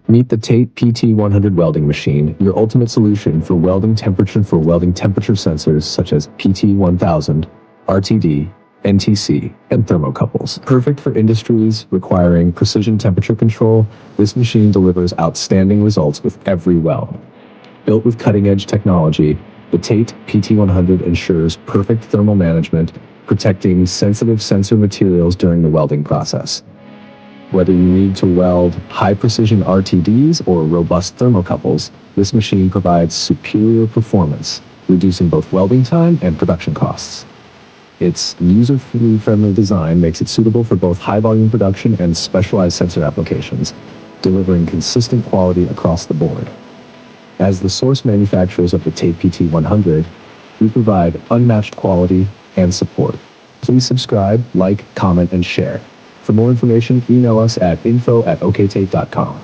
Meet the TATE PT100 Welding Machine, your ultimate solution for welding temperature sensors such as PT1000, RTD, NTC, and thermocouples. Perfect for industries requiring precision temperature control, this machine delivers outstanding results with every weld. Built with cutting-edge technology, the TATE PT100 ensures perfect thermal management, protecting sensitive sensor materials during the welding process. Whether you need to weld high-precision RTDs or robust thermocouples, this machine provides superior performance, reducing both welding time and production costs. Its user-friendly design makes it suitable for both high-volume production and specialized sensor applications, delivering consistent quality across the board. As the source manufacturers of the TATE PT100, we provide unmatched quality and support. Please subscribe, like, comment, and share. For more information, email us at info@oktate.com.